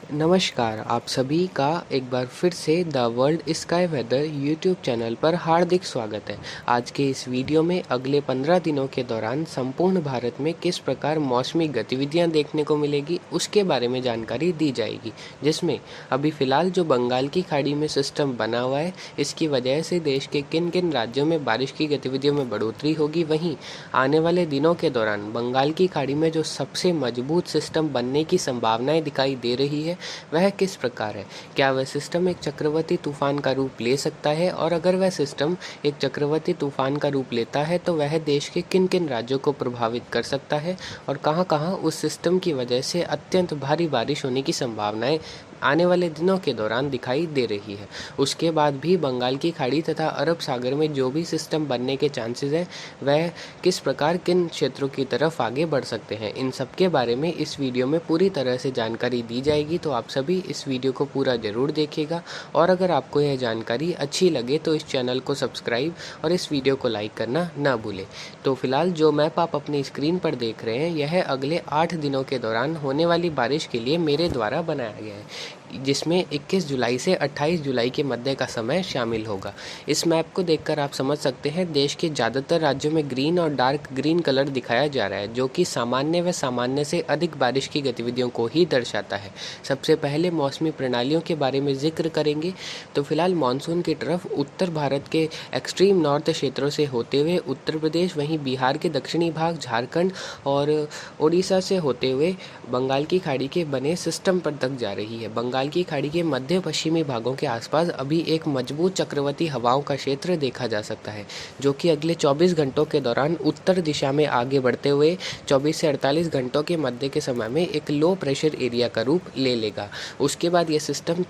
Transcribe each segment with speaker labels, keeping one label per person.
Speaker 1: नमस्कार, आप सभी का एक बार फिर से the World Sky Weather YouTube channel पर हार्दिक स्वागत है। आज के इस वीडियो में अगले 15 दिनों के दौरान संपूर्ण भारत में किस प्रकार मौसमी गतिविधियां देखने को मिलेगी उसके बारे में जानकारी दी जाएगी, जिसमें अभी फ़िलहाल जो बंगाल की खाड़ी में सिस्टम बना हुआ है, इसकी वजह से देश के किन किन राज्यों में बारिश की गतिविधियों में बढ़ोतरी होगी। वहीं आने वाले दिनों के दौरान बंगाल की खाड़ी में जो सबसे मजबूत सिस्टम बनने की संभावनाएं दिखाई दे रही है वह किस प्रकार है। क्या वह सिस्टम एक चक्रवाती तूफान का रूप ले सकता है, और अगर वह सिस्टम एक चक्रवाती तूफान का रूप लेता है तो वह देश के किन किन राज्यों को प्रभावित कर सकता है, और कहां कहां उस सिस्टम की वजह से अत्यंत भारी बारिश होने की संभावनाएं आने वाले दिनों के दौरान दिखाई दे रही है। उसके बाद भी बंगाल की खाड़ी तथा अरब सागर में जो भी सिस्टम बनने के चांसेस हैं वह किस प्रकार किन क्षेत्रों की तरफ आगे बढ़ सकते हैं, इन सब के बारे में इस वीडियो में पूरी तरह से जानकारी दी जाएगी। तो आप सभी इस वीडियो को पूरा ज़रूर देखिएगा, और अगर आपको यह जानकारी अच्छी लगे तो इस चैनल को सब्सक्राइब और इस वीडियो को लाइक करना ना भूलें। तो फिलहाल जो मैप आप अपनी स्क्रीन पर देख रहे हैं यह अगले 8 दिनों के दौरान होने वाली बारिश के लिए मेरे द्वारा बनाया गया है, जिसमें 21 जुलाई से 28 जुलाई के मध्य का समय शामिल होगा। इस मैप को देखकर आप समझ सकते हैं देश के ज़्यादातर राज्यों में ग्रीन और डार्क ग्रीन कलर दिखाया जा रहा है, जो कि सामान्य व सामान्य से अधिक बारिश की गतिविधियों को ही दर्शाता है। सबसे पहले मौसमी प्रणालियों के बारे में जिक्र करेंगे। तो फिलहाल मानसून की तरफ उत्तर भारत के एक्सट्रीम नॉर्थ क्षेत्रों से होते हुए उत्तर प्रदेश, वहीं बिहार के दक्षिणी भाग, झारखंड और उड़ीसा से होते हुए बंगाल की खाड़ी के बने सिस्टम पर तक जा रही है। बंगाल की खाड़ी के मध्य पश्चिमी भागों के आसपास अभी एक मजबूत चक्रवाती हवाओं का क्षेत्र देखा जा सकता है, जो कि अगले 24 घंटों के दौरान उत्तर दिशा में आगे बढ़ते हुए 24 से 48 घंटों के मध्य के समय में एक लो प्रेशर एरिया का रूप ले लेगा। उसके बाद यह सिस्टम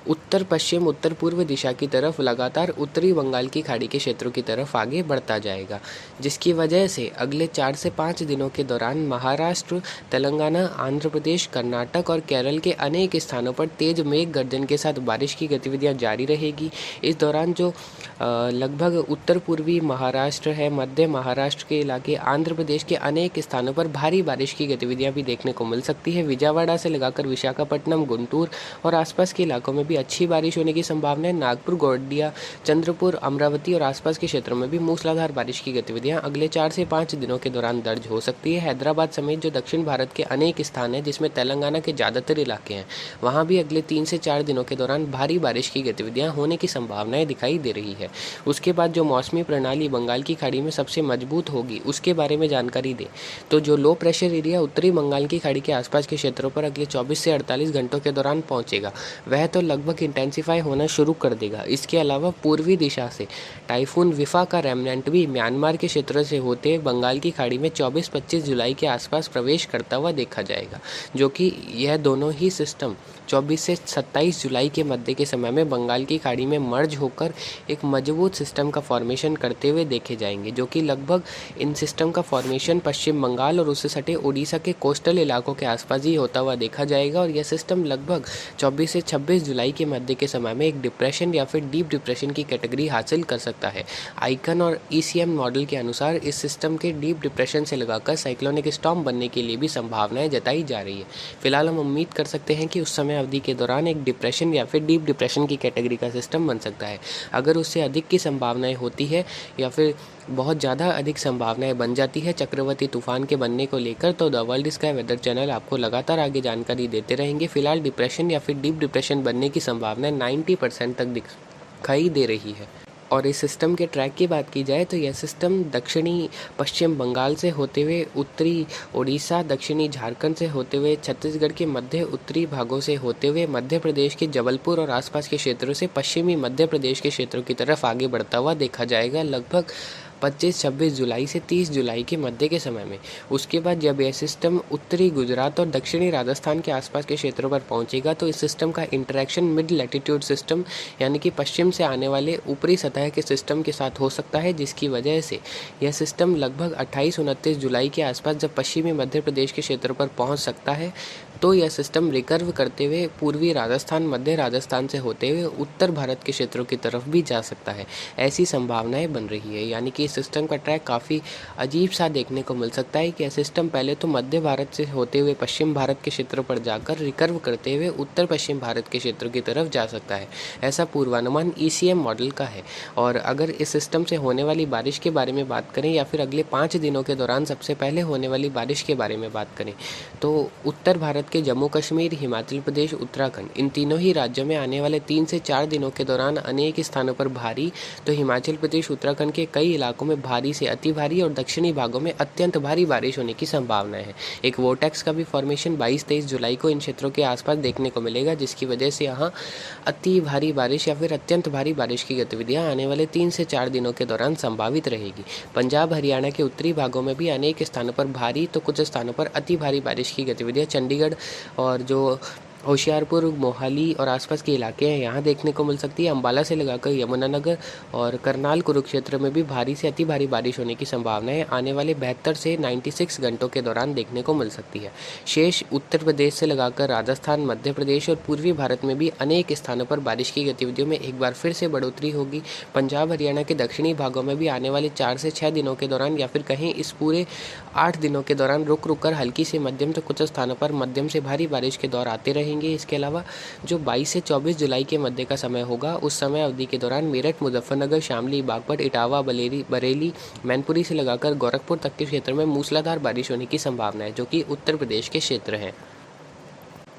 Speaker 1: उत्तर पश्चिम उत्तर पूर्व दिशा की तरफ लगातार उत्तरी बंगाल की खाड़ी के क्षेत्रों की तरफ आगे बढ़ता जाएगा, जिसकी वजह से अगले 4 से 5 दिनों के दौरान महाराष्ट्र, तेलंगाना, आंध्र प्रदेश, कर्नाटक और केरल के अनेक स्थानों पर तेज मेघ गर्जन के साथ बारिश की गतिविधियां जारी रहेगी। इस दौरान जो लगभग उत्तर पूर्वी महाराष्ट्र है, मध्य महाराष्ट्र के इलाके, आंध्र प्रदेश के अनेक स्थानों पर भारी बारिश की गतिविधियां भी देखने को मिल सकती है। विजयवाड़ा से लगाकर विशाखापट्टनम, गुंटूर और आसपास के इलाकों में भी अच्छी बारिश होने की संभावना है। नागपुर, गोंदिया, चंद्रपुर, अमरावती और आसपास के क्षेत्रों में भी मूसलाधार बारिश की गतिविधियां अगले 4 से 5 दिनों के दौरान दर्ज हो सकती है। हैदराबाद समेत जो दक्षिण भारत के अनेक स्थान हैं, जिसमें तेलंगाना के ज़्यादातर इलाके हैं, वहाँ भी अगले 3 से 4 दिनों के दौरान भारी बारिश की गतिविधियां होने की संभावनाएं दिखाई दे रही है। उसके बाद जो मौसमी प्रणाली बंगाल की खाड़ी में सबसे मजबूत होगी उसके बारे में जानकारी दें तो जो लो प्रेशर एरिया उत्तरी बंगाल की खाड़ी के आसपास के क्षेत्रों पर अगले 24 से 48 घंटों के दौरान पहुंचेगा, वह तो लगभग इंटेंसिफाई होना शुरू कर देगा। इसके अलावा पूर्वी दिशा से टाइफून विफा का रेमनेंट भी म्यांमार के क्षेत्र से होते बंगाल की खाड़ी में 24-25 जुलाई के आसपास प्रवेश करता हुआ देखा जाएगा, जो कि यह दोनों ही सिस्टम 24 से 27 जुलाई के मध्य के समय में बंगाल की खाड़ी में मर्ज होकर एक मजबूत सिस्टम का फॉर्मेशन करते हुए देखे जाएंगे, जो कि लगभग इन सिस्टम का फॉर्मेशन पश्चिम बंगाल और उससे सटे उड़ीसा के कोस्टल इलाकों के आसपास ही होता हुआ देखा जाएगा। और यह सिस्टम लगभग 24 से 26 जुलाई के मध्य के समय में एक डिप्रेशन या फिर डीप डिप्रेशन की कैटेगरी हासिल कर सकता है। आइकन और ECM मॉडल के अनुसार इस सिस्टम के डीप डिप्रेशन से लगाकर साइक्लोनिक स्टॉर्म बनने के लिए भी संभावनाएं जताई जा रही है। फिलहाल हम उम्मीद कर सकते हैं कि उस समय अवधि के दौरान एक डिप्रेशन या फिर डीप डिप्रेशन की कैटेगरी का सिस्टम बन सकता है। अगर उससे अधिक की संभावनाएं होती है या फिर बहुत ज़्यादा अधिक संभावनाएं बन जाती है चक्रवाती तूफान के बनने को लेकर, तो the World Sky Weather channel आपको लगातार आगे जानकारी देते रहेंगे। फिलहाल डिप्रेशन या फिर डीप डिप्रेशन बनने की संभावना 90% तक दिखाई दे रही है। और इस सिस्टम के ट्रैक की बात की जाए तो यह सिस्टम दक्षिणी पश्चिम बंगाल से होते हुए उत्तरी उड़ीसा, दक्षिणी झारखंड से होते हुए छत्तीसगढ़ के मध्य उत्तरी भागों से होते हुए मध्य प्रदेश के जबलपुर और आसपास के क्षेत्रों से पश्चिमी मध्य प्रदेश के क्षेत्रों की तरफ आगे बढ़ता हुआ देखा जाएगा, लगभग 25-26 जुलाई से 30 जुलाई के मध्य के समय में। उसके बाद जब यह सिस्टम उत्तरी गुजरात और दक्षिणी राजस्थान के आसपास के क्षेत्रों पर पहुंचेगा तो इस सिस्टम का इंटरेक्शन मिड लैटिट्यूड सिस्टम यानी कि पश्चिम से आने वाले ऊपरी सतह के सिस्टम के साथ हो सकता है, जिसकी वजह से यह सिस्टम लगभग 28-29 जुलाई के आसपास जब पश्चिमी मध्य प्रदेश के क्षेत्रों पर पहुँच सकता है तो यह सिस्टम रिकर्व करते हुए पूर्वी राजस्थान, मध्य राजस्थान से होते हुए उत्तर भारत के क्षेत्रों की तरफ भी जा सकता है। ऐसी संभावनाएं बन रही है, यानी कि इस सिस्टम का ट्रैक काफ़ी अजीब सा देखने को मिल सकता है कि यह सिस्टम पहले तो मध्य भारत से होते हुए पश्चिम भारत के क्षेत्र पर जाकर रिकर्व करते हुए उत्तर पश्चिम भारत के क्षेत्र की तरफ जा सकता है। ऐसा पूर्वानुमान ECM मॉडल का है। और अगर इस सिस्टम से होने वाली बारिश के बारे में बात करें या फिर अगले 5 दिनों के दौरान सबसे पहले होने वाली बारिश के बारे में बात करें तो उत्तर भारत के जम्मू कश्मीर, हिमाचल प्रदेश, उत्तराखंड इन तीनों ही राज्यों में आने वाले 3 से 4 दिनों के दौरान अनेक स्थानों पर भारी, तो हिमाचल प्रदेश, उत्तराखंड के कई इलाकों में भारी से अति भारी और दक्षिणी भागों में अत्यंत भारी बारिश होने की संभावना है। एक वोर्टेक्स का भी फॉर्मेशन 22-23 जुलाई को इन क्षेत्रों के आसपास देखने को मिलेगा, जिसकी वजह से यहाँ अति भारी बारिश या फिर अत्यंत भारी बारिश की गतिविधियाँ आने वाले 3 से 4 दिनों के दौरान संभावित रहेगी। पंजाब, हरियाणा के उत्तरी भागों में भी अनेक स्थानों पर भारी तो कुछ स्थानों पर अति भारी बारिश की गतिविधियाँ चंडीगढ़ और जो होशियारपुर, मोहाली और आसपास के इलाके हैं यहाँ देखने को मिल सकती है। अंबाला से लगाकर यमुनानगर और करनाल, कुरुक्षेत्र में भी भारी से अति भारी बारिश होने की संभावना है आने वाले 72 से 96 घंटों के दौरान देखने को मिल सकती है। शेष उत्तर प्रदेश से लगाकर राजस्थान, मध्य प्रदेश और पूर्वी भारत में भी अनेक स्थानों पर बारिश की गतिविधियों में एक बार फिर से बढ़ोतरी होगी। पंजाब, हरियाणा के दक्षिणी भागों में भी आने वाले 4 से 6 दिनों के दौरान या फिर कहीं इस पूरे 8 दिनों के दौरान रुक रुक कर हल्की से मध्यम तो कुछ स्थानों पर मध्यम से भारी बारिश के दौर आते रहेंगे। इसके अलावा जो 22 से 24 जुलाई के मध्य का समय होगा, उस समय अवधि के दौरान मेरठ, मुजफ्फरनगर, शामली, बागपत, इटावा, बरेली, मैनपुरी से लगाकर गोरखपुर तक के क्षेत्र में मूसलाधार बारिश होने की संभावना है, जो कि उत्तर प्रदेश के क्षेत्र हैं।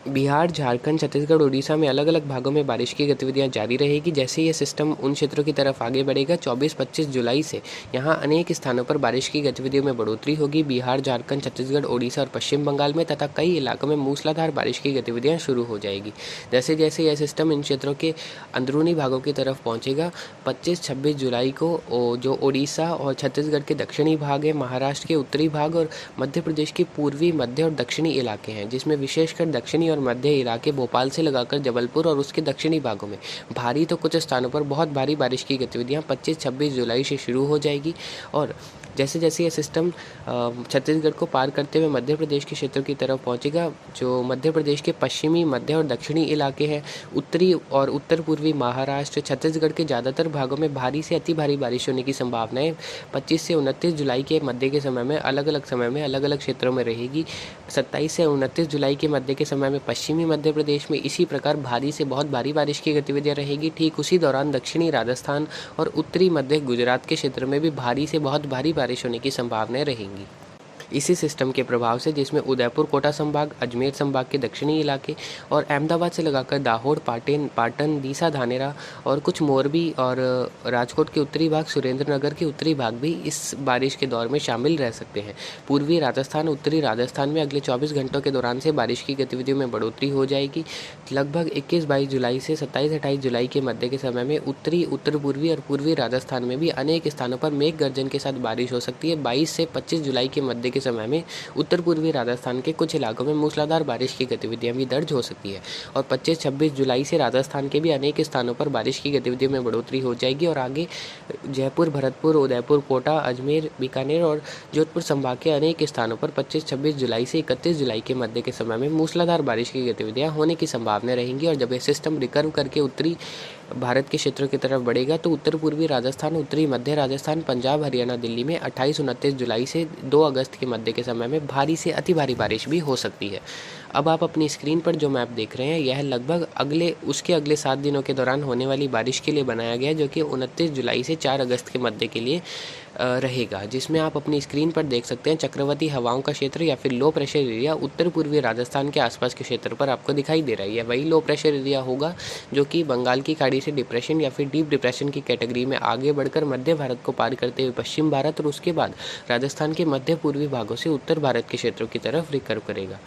Speaker 1: बिहार, झारखंड, छत्तीसगढ़, उड़ीसा में अलग अलग भागों में बारिश की गतिविधियां जारी रहेगी। जैसे ये सिस्टम उन क्षेत्रों की तरफ आगे बढ़ेगा 24-25 जुलाई से यहाँ अनेक स्थानों पर बारिश की गतिविधियों में बढ़ोतरी होगी। बिहार, झारखंड, छत्तीसगढ़, उड़ीसा और पश्चिम बंगाल में तथा कई इलाकों में मूसलाधार बारिश की गतिविधियाँ शुरू हो जाएगी। जैसे जैसे यह सिस्टम इन क्षेत्रों के अंदरूनी भागों की तरफ पहुँचेगा 25-26 जुलाई को जो उड़ीसा और छत्तीसगढ़ के दक्षिणी भाग है, महाराष्ट्र के उत्तरी भाग और मध्य प्रदेश के पूर्वी, मध्य और दक्षिणी इलाके हैं, जिसमें विशेषकर दक्षिणी और मध्य इलाके भोपाल से लगाकर जबलपुर और उसके दक्षिणी भागों में भारी तो कुछ स्थानों पर बहुत भारी बारिश की गतिविधियां 25-26 जुलाई से शुरू हो जाएगी। और जैसे जैसे यह सिस्टम छत्तीसगढ़ को पार करते हुए मध्य प्रदेश के क्षेत्र की तरफ पहुंचेगा, जो मध्य प्रदेश के पश्चिमी, मध्य और दक्षिणी इलाके हैं, उत्तरी और उत्तर पूर्वी महाराष्ट्र, छत्तीसगढ़ के ज़्यादातर भागों में भारी से अति भारी बारिश होने की संभावनाएं 25 से 29 जुलाई के मध्य के समय में अलग अलग क्षेत्रों में रहेगी। 27 से 29 जुलाई के मध्य के समय में पश्चिमी मध्य प्रदेश में इसी प्रकार भारी से बहुत भारी बारिश की गतिविधियां रहेगी। ठीक उसी दौरान दक्षिणी राजस्थान और उत्तरी मध्य गुजरात के क्षेत्र में भी भारी से बहुत भारी बारिश होने की संभावनाएं रहेंगी। इसी सिस्टम के प्रभाव से, जिसमें उदयपुर, कोटा संभाग, अजमेर संभाग के दक्षिणी इलाके और अहमदाबाद से लगाकर दाहोद, पाटन, दीसा, धानेरा और कुछ मोरबी और राजकोट के उत्तरी भाग, सुरेंद्रनगर के उत्तरी भाग भी इस बारिश के दौर में शामिल रह सकते हैं। पूर्वी राजस्थान, उत्तरी राजस्थान में अगले 24 घंटों के दौरान से बारिश की गतिविधियों में बढ़ोतरी हो जाएगी। लगभग 21-22 जुलाई से 27-28 जुलाई के मध्य के समय में उत्तरी, उत्तर पूर्वी और पूर्वी राजस्थान में भी अनेक स्थानों पर मेघ गर्जन के साथ बारिश हो सकती है। 22 से 25 जुलाई के मध्य के समय में उत्तर पूर्वी राजस्थान के कुछ इलाकों में मूसलाधार बारिश की गतिविधियां भी दर्ज हो सकती है। और 25-26 जुलाई से राजस्थान के भी अनेक स्थानों पर बारिश की गतिविधियों में बढ़ोतरी हो जाएगी और आगे जयपुर, भरतपुर, उदयपुर, कोटा, अजमेर, बीकानेर और जोधपुर संभाग के अनेक स्थानों पर 25-26 जुलाई से 31 जुलाई के मध्य के समय में मूसलाधार बारिश की गतिविधियां होने की संभावना रहेंगी। और जब यह सिस्टम रिकर्व करके उत्तरी भारत के क्षेत्रों की तरफ बढ़ेगा तो उत्तर पूर्वी राजस्थान, उत्तरी मध्य राजस्थान, पंजाब, हरियाणा, दिल्ली में 28-29 जुलाई से 2 अगस्त के मध्य के समय में भारी से अति भारी बारिश भी हो सकती है। अब आप अपनी स्क्रीन पर जो मैप देख रहे हैं, यह लगभग उसके अगले 7 दिनों के दौरान होने वाली बारिश के लिए बनाया गया है, जो कि 29 जुलाई से 4 अगस्त के मध्य के लिए रहेगा। जिसमें आप अपनी स्क्रीन पर देख सकते हैं चक्रवाती हवाओं का क्षेत्र या फिर लो प्रेशर एरिया उत्तर पूर्वी राजस्थान के आसपास के क्षेत्र पर आपको दिखाई दे रहा है। यह वही लो प्रेशर एरिया होगा जो कि बंगाल की खाड़ी से डिप्रेशन या फिर डीप डिप्रेशन की कैटेगरी में आगे बढ़कर मध्य भारत को पार करते हुए पश्चिम भारत और उसके बाद राजस्थान के मध्य पूर्वी भागों से उत्तर भारत के क्षेत्रों की तरफ रिकर्व करेगा।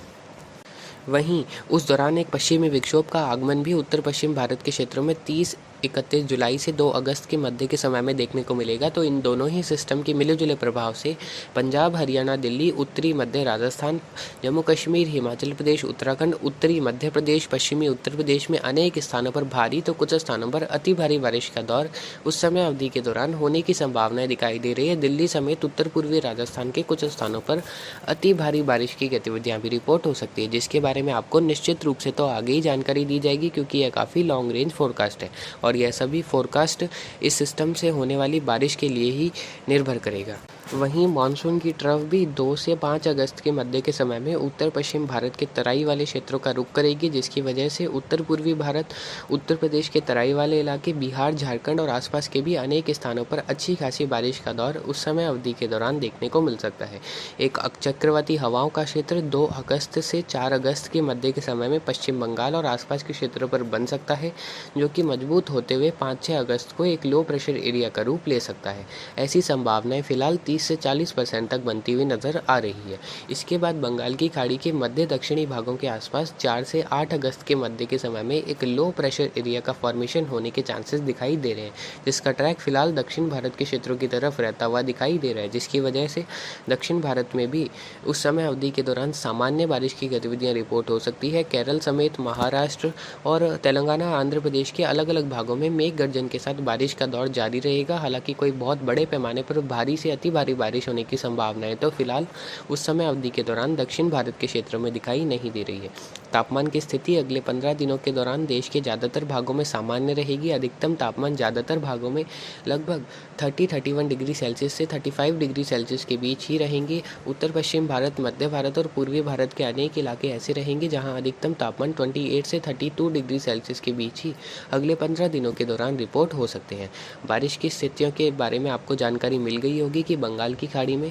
Speaker 1: वहीं उस दौरान एक पश्चिमी विक्षोभ का आगमन भी उत्तर पश्चिम भारत के क्षेत्रों में 30-31 जुलाई से 2 अगस्त के मध्य के समय में देखने को मिलेगा। तो इन दोनों ही सिस्टम के मिले जुले प्रभाव से पंजाब, हरियाणा, दिल्ली, उत्तरी मध्य राजस्थान, जम्मू कश्मीर, हिमाचल प्रदेश, उत्तराखंड, उत्तरी मध्य प्रदेश, पश्चिमी उत्तर प्रदेश में अनेक स्थानों पर भारी तो कुछ स्थानों पर अति भारी बारिश का दौर उस समय अवधि के दौरान होने की संभावनाएं दिखाई दे रही है। दिल्ली समेत उत्तर पूर्वी राजस्थान के कुछ स्थानों पर अति भारी बारिश की गतिविधियां भी रिपोर्ट हो सकती है, जिसके बारे में आपको निश्चित रूप से तो आगे ही जानकारी दी जाएगी, क्योंकि यह काफ़ी लॉन्ग रेंज फोरकास्ट है और और यह सभी फोरकास्ट इस सिस्टम से होने वाली बारिश के लिए ही निर्भर करेगा। वहीं मानसून की ट्रफ भी 2 से 5 अगस्त के मध्य के समय में उत्तर पश्चिम भारत के तराई वाले क्षेत्रों का रुख करेगी, जिसकी वजह से उत्तर पूर्वी भारत, उत्तर प्रदेश के तराई वाले इलाके, बिहार, झारखंड और आसपास के भी अनेक स्थानों पर अच्छी खासी बारिश का दौर उस समय अवधि के दौरान देखने को मिल सकता है। एक चक्रवाती हवाओं का क्षेत्र 2 अगस्त से 4 अगस्त के मध्य के समय में पश्चिम बंगाल और आसपास के क्षेत्रों पर बन सकता है, जो कि मजबूत होते हुए 5-6 अगस्त को एक लो प्रेशर एरिया का रूप ले सकता है। ऐसी संभावनाएं फिलहाल 30 से 40% तक बनती हुई नजर आ रही है। इसके बाद बंगाल की खाड़ी के मध्य दक्षिणी भागों के आसपास 4 से 8 अगस्त के मध्य के समय में एक लो प्रेशर एरिया का फॉर्मेशन होने के चांसेस दिखाई दे रहे हैं, जिसका ट्रैक फिलहाल दक्षिण भारत के क्षेत्रों की तरफ रहता हुआ दिखाई दे रहा है, जिसकी वजह से दक्षिण भारत में भी उस समय अवधि के दौरान सामान्य बारिश की गतिविधियां रिपोर्ट हो सकती है। केरल समेत महाराष्ट्र और तेलंगाना, आंध्र प्रदेश के अलग अलग भागों में मेघ गर्जन के साथ बारिश का दौर जारी रहेगा। हालांकि कोई बहुत बड़े पैमाने पर भारी से अति भारी बारिश होने की संभावना है तो फिलहाल उस समय अवधि के दौरान दक्षिण भारत के क्षेत्रों में दिखाई नहीं दे रही है। तापमान की स्थिति अगले 15 दिनों के दौरान देश के ज़्यादातर भागों में सामान्य रहेगी। अधिकतम तापमान ज़्यादातर भागों में लगभग 30-31 डिग्री सेल्सियस से 35 डिग्री सेल्सियस के बीच ही रहेंगे। उत्तर पश्चिम भारत, मध्य भारत और पूर्वी भारत के अनेक इलाके ऐसे रहेंगे जहां अधिकतम तापमान 28 से 32 डिग्री सेल्सियस के बीच ही अगले 15 दिनों के दौरान रिपोर्ट हो सकते हैं। बारिश की स्थितियों के बारे में आपको जानकारी मिल गई होगी कि बंगाल की खाड़ी में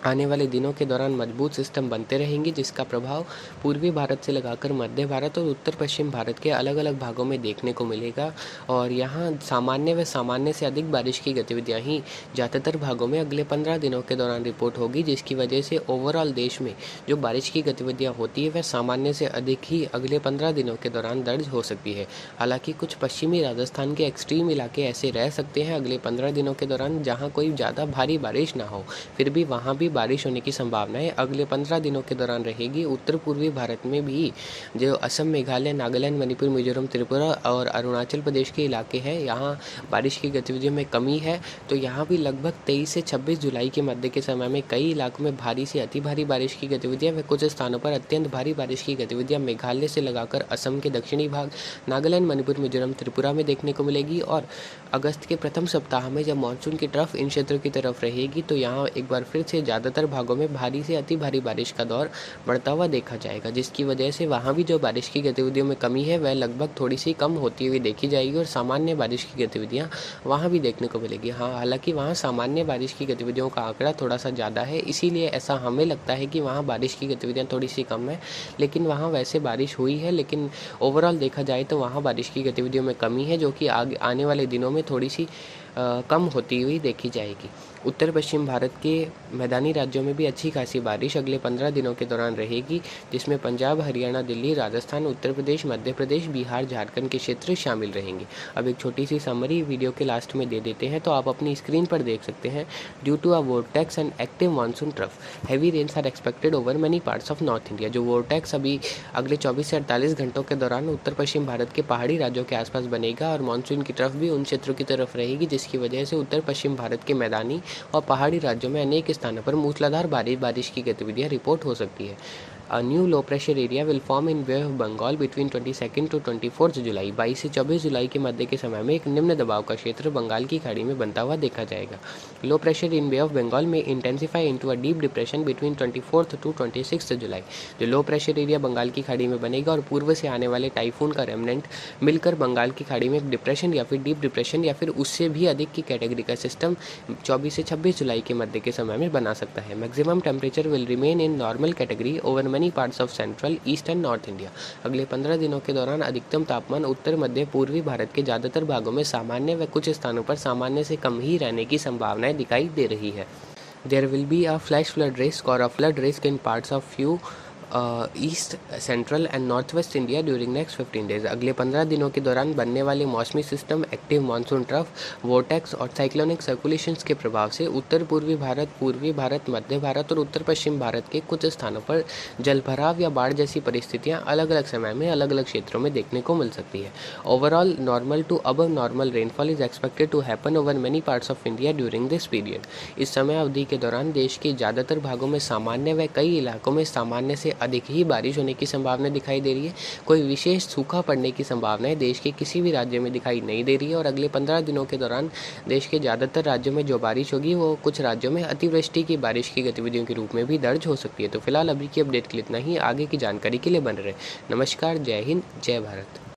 Speaker 1: आने वाले दिनों के दौरान मजबूत सिस्टम बनते रहेंगे, जिसका प्रभाव पूर्वी भारत से लगाकर मध्य भारत और उत्तर पश्चिम भारत के अलग अलग भागों में देखने को मिलेगा। और यहाँ सामान्य व सामान्य से अधिक बारिश की गतिविधियाँ ही ज़्यादातर भागों में अगले 15 दिनों के दौरान रिपोर्ट होगी, जिसकी वजह से ओवरऑल देश में जो बारिश की गतिविधियाँ होती है वह सामान्य से अधिक ही अगले 15 दिनों के दौरान दर्ज हो सकती है। हालाँकि कुछ पश्चिमी राजस्थान के एक्सट्रीम इलाके ऐसे रह सकते हैं अगले 15 दिनों के दौरान जहाँ कोई ज़्यादा भारी बारिश ना हो, फिर भी वहाँ भी बारिश होने की संभावनाएं अगले 15 दिनों के दौरान रहेगी। उत्तर पूर्वी भारत में भी जो असम, मेघालय, नागालैंड, मणिपुर, मिजोरम, त्रिपुरा और अरुणाचल प्रदेश के इलाके हैं, यहाँ बारिश की गतिविधियों में कमी है, तो यहाँ भी लगभग 23 से 26 जुलाई के मध्य के समय में कई इलाकों में भारी से अति भारी बारिश की गतिविधियाँ व कुछ स्थानों पर अत्यंत भारी बारिश की गतिविधियाँ मेघालय से लगाकर असम के दक्षिणी भाग, नागालैंड, मणिपुर, मिजोरम, त्रिपुरा में देखने को मिलेगी। और अगस्त के प्रथम सप्ताह में जब मानसून की ट्रफ इन क्षेत्रों की तरफ रहेगी तो यहाँ एक बार फिर से ज़्यादातर भागों में भारी से अति भारी बारिश का दौर बढ़ता हुआ देखा जाएगा, जिसकी वजह से वहाँ भी जो बारिश की गतिविधियों में कमी है वह लगभग थोड़ी सी कम होती हुई देखी जाएगी और सामान्य बारिश की गतिविधियाँ वहाँ भी देखने को मिलेगी। हाँ, हालांकि वहाँ सामान्य बारिश की गतिविधियों का आंकड़ा थोड़ा सा ज़्यादा है, इसीलिए ऐसा हमें लगता है कि वहाँ बारिश की गतिविधियाँ थोड़ी सी कम है, लेकिन वहाँ वैसे बारिश हुई है, लेकिन ओवरऑल देखा जाए तो वहाँ बारिश की गतिविधियों में कमी है, जो कि आगे आने वाले दिनों में थोड़ी सी कम होती हुई देखी जाएगी। उत्तर पश्चिम भारत के मैदानी राज्यों में भी अच्छी खासी बारिश अगले 15 दिनों के दौरान रहेगी, जिसमें पंजाब, हरियाणा, दिल्ली, राजस्थान, उत्तर प्रदेश, मध्य प्रदेश, बिहार, झारखंड के क्षेत्र शामिल रहेंगे। अब एक छोटी सी समरी वीडियो के लास्ट में दे देते हैं, तो आप अपनी स्क्रीन पर देख सकते हैं। Due to a vortex and active monsoon trough, heavy rains are expected over many parts of north India. जो वोर्टेक्स अभी अगले 24 से 48 घंटों के दौरान उत्तर पश्चिम भारत के पहाड़ी राज्यों के आसपास बनेगा और मानसून की ट्रफ भी उन क्षेत्रों की तरफ रहेगी, जिसकी वजह से उत्तर पश्चिम भारत के मैदानी और पहाड़ी राज्यों में अनेक स्थानों पर मूसलाधार बारिश की गतिविधियां रिपोर्ट हो सकती है। A new low pressure area will form in Bay of Bengal between 22 to 24 जुलाई। 22 से 24 जुलाई के मध्य के समय में एक निम्न दबाव का क्षेत्र बंगाल की खाड़ी में बनता हुआ देखा जाएगा। Low pressure in bay of Bengal में intensify into a deep depression between 24 to 26 जुलाई। जो लो प्रेशर एरिया बंगाल की खाड़ी में बनेगा और पूर्व से आने वाले टाइफून का रेमनेंट मिलकर बंगाल की खाड़ी में एक डिप्रेशन या फिर डीप डिप्रेशन या फिर उससे भी अधिक की कैटेगरी का सिस्टम 24 से 26 जुलाई के मध्य के समय में बना सकता है। Maximum temperature will remain in normal category over money parts of central, east and north India. अगले 15 दिनों के दौरान अधिकतम तापमान उत्तर, मध्य, पूर्वी भारत के ज़्यादातर भागों में सामान्य व कुछ स्थानों पर सामान्य से कम ही रहने की संभावनाएं दिखाई दे रही है। There will be a flash flood risk or a flood risk in parts of few east, central and north west India during next 15 days. अगले 15 दिनों के दौरान बनने वाले मौसमी system, active monsoon trough, vortex और साइक्लोनिक सर्कुलेशंस के प्रभाव से उत्तर पूर्वी भारत, पूर्वी भारत, मध्य भारत और उत्तर पश्चिम भारत के कुछ स्थानों पर जलभराव या बाढ़ जैसी परिस्थितियां अलग अलग समय में अलग अलग क्षेत्रों में देखने को मिल सकती है। Overall normal to above normal rainfall is expected to happen over many parts of India during this period. इस समय अवधि के दौरान देश के ज़्यादातर भागों में सामान्य व कई इलाकों में सामान्य से अधिक ही बारिश होने की संभावना दिखाई दे रही है। कोई विशेष सूखा पड़ने की संभावनाएं देश के किसी भी राज्य में दिखाई नहीं दे रही है और अगले 15 दिनों के दौरान देश के ज़्यादातर राज्यों में जो बारिश होगी वो कुछ राज्यों में अतिवृष्टि की बारिश की गतिविधियों के रूप में भी दर्ज हो सकती है। तो फिलहाल अभी की अपडेट के लिए इतना ही। आगे की जानकारी के लिए बने रहे। नमस्कार, जय हिंद, जय भारत।